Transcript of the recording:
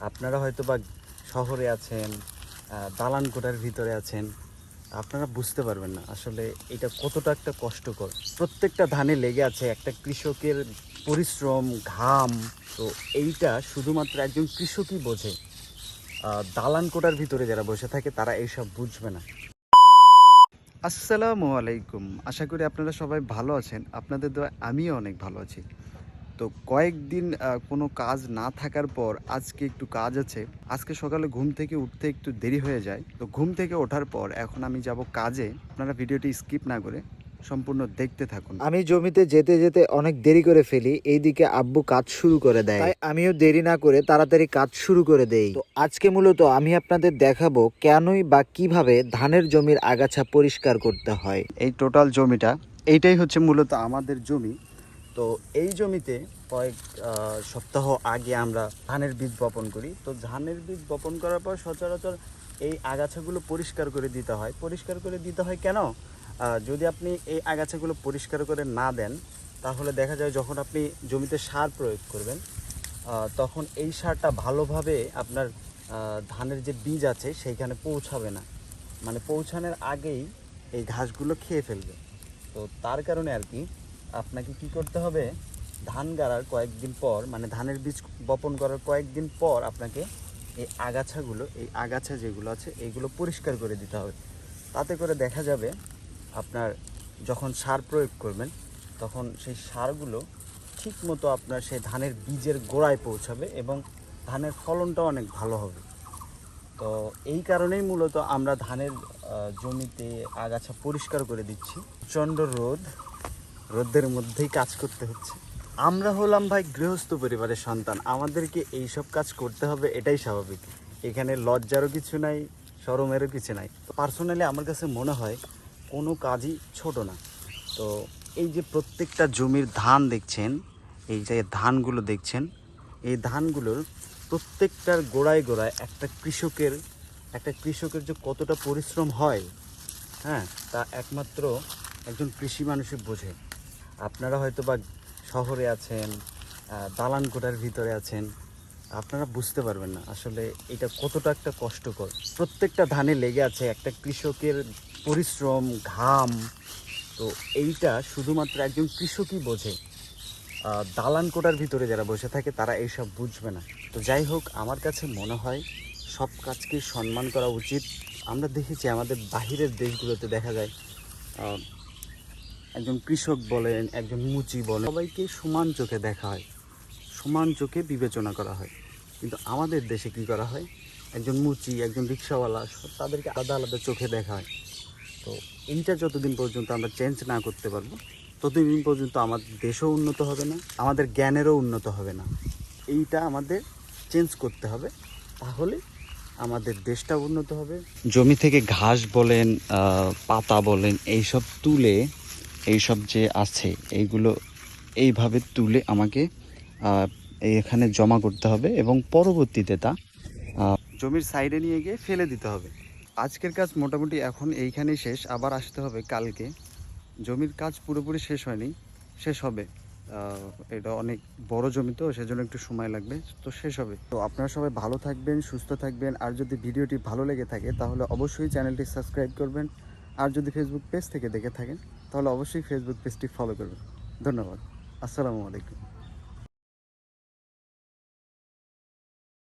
আপনারা হয়তো বা শহরে আছেন, দালান কোঠার ভিতরে আছেন, আপনারা বুঝতে পারবেন না আসলে এটা কতটা একটা কষ্টকর। প্রত্যেকটা ধানে লেগে আছে একটা কৃষকের পরিশ্রম, ঘাম। তো এইটা শুধুমাত্র একজন কৃষকই বোঝে। দালান কোঠার ভিতরে যারা বসে থাকে তারা এইসব বুঝবে না। আসসালামু আলাইকুম, আশা করি আপনারা সবাই ভালো আছেন। আপনাদের দোয়ায় আমিও অনেক ভালো আছি। তো কয়েকদিন কোনো কাজ না থাকার পর আজকে একটু কাজ আছে। আজকে সকালে ঘুম থেকে উঠতে একটু দেরি হয়ে যায়। তো ঘুম থেকে ওঠার পর এখন আমি যাব কাজে। আপনারা ভিডিওটি স্কিপ না করে সম্পূর্ণ দেখতে থাকুন। আমি জমিতে যেতে যেতে অনেক দেরি করে ফেলি, এইদিকে আব্বু কাজ শুরু করে দেয়, তাই আমিও দেরি না করে তাড়াতাড়ি কাজ শুরু করে দেই। তো আজকে মূলত আমি আপনাদের দেখাবো কেনই বা কিভাবে ধানের জমির আগাছা পরিষ্কার করতে হয়। এই টোটাল জমিটা এইটাই হচ্ছে মূলত আমাদের জমি। তো এই জমিতে কয়েক সপ্তাহ আগে আমরা ধানের বীজ বপন করি। তো ধানের বীজ বপন করার পর সচরাচর এই আগাছাগুলো পরিষ্কার করে দিতে হয়। পরিষ্কার করে দিতে হয় কেন? যদি আপনি এই আগাছাগুলো পরিষ্কার করে না দেন, তাহলে দেখা যায় যখন আপনি জমিতে সার প্রয়োগ করবেন, তখন এই সারটা ভালোভাবে আপনার ধানের যে বীজ আছে সেইখানে পৌঁছাবে না। মানে পৌঁছানোর আগেই এই ঘাসগুলো খেয়ে ফেলবে। তো তার কারণে আর কি আপনাকে কি করতে হবে, ধান গাড়ার কয়েকদিন পর, মানে ধানের বীজ বপন করার কয়েকদিন পর আপনাকে এই আগাছা যেগুলো আছে এইগুলো পরিষ্কার করে দিতে হবে। তাতে করে দেখা যাবে আপনার যখন সার প্রয়োগ করবেন তখন সেই সারগুলো ঠিক মতো আপনার সেই ধানের বীজের গোড়ায় পৌঁছাবে এবং ধানের ফলনটাও অনেক ভালো হবে। তো এই কারণেই মূলত আমরা ধানের জমিতে আগাছা পরিষ্কার করে দিচ্ছি। প্রচণ্ড রোদের মধ্যেই কাজ করতে হচ্ছে। আমরা হলাম ভাই গৃহস্থ পরিবারের সন্তান, আমাদেরকে এইসব কাজ করতে হবে, এটাই স্বাভাবিক। এখানে লজ্জারও কিছু নাই, শরমেরও কিছু নাই। তো পার্সোনালি আমার কাছে মনে হয় কোনো কাজই ছোট না। তো এই যে প্রত্যেকটা জমির ধান দেখছেন, এই যে ধানগুলো দেখছেন, এই ধানগুলোর প্রত্যেকটার গোড়ায় গোড়ায় একটা কৃষকের যে কতটা পরিশ্রম হয়, হ্যাঁ, তা একমাত্র একজন কৃষি মানুষই বোঝে। আপনারা হয়তো বা শহরে আছেন, দালান কোঠার ভিতরে আছেন, আপনারা বুঝতে পারবেন না আসলে এটা কতটা একটা কষ্টকর। প্রত্যেকটা ধানে লেগে আছে একটা কৃষকের পরিশ্রম, ঘাম। তো এইটা শুধুমাত্র একজন কৃষকই বোঝে। দালান কোঠার ভিতরে যারা বসে থাকে তারা এইসব বুঝবে না। তো যাই হোক, আমার কাছে মনে হয় সব কাজকে সম্মান করা উচিত। আমরা দেখেছি আমাদের বাহিরের দেশগুলোতে দেখা যায় একজন কৃষক বলেন, একজন মুচি বলেন, সবাইকে সমান চোখে দেখা হয়, সমান চোখে বিবেচনা করা হয়। কিন্তু আমাদের দেশে কি করা হয়, একজন মুচি, একজন রিক্সাওয়ালা, তাদেরকে আলাদা আলাদা চোখে দেখা হয়। তো এইটা যতদিন পর্যন্ত আমরা চেঞ্জ না করতে পারবো ততদিন পর্যন্ত আমাদের দেশও উন্নত হবে না, আমাদের জ্ঞানেরও উন্নত হবে না। এইটা আমাদের চেঞ্জ করতে হবে, তাহলে আমাদের দেশটা উন্নত হবে। জমি থেকে ঘাস বলেন, পাতা বলেন, এইসব তুলে, এইসব যে আছে এইগুলো এইভাবে তুলে আমাকে এখানে জমা করতে হবে এবং পরবর্তীতে তা জমির সাইডে নিয়ে গিয়ে ফেলে দিতে হবে। আজকের কাজ মোটামুটি এখন এইখানেই শেষ, আবার আসতে হবে কালকে। জমির কাজ পুরোপুরি শেষ হয়নি, শেষ হবে। এটা অনেক বড় জমি, তো সেজন্য একটু সময় লাগবে, তো শেষ হবে। তো আপনারা সবাই ভালো থাকবেন, সুস্থ থাকবেন। আর যদি ভিডিওটি ভালো লেগে থাকে তাহলে অবশ্যই চ্যানেলটি সাবস্ক্রাইব করবেন। আর যদি ফেসবুক পেজ থেকে দেখে থাকেন তাহলে অবশ্যই ফেসবুক পেজটি ফলো করবেন। ধন্যবাদ। আসসালামু আলাইকুম।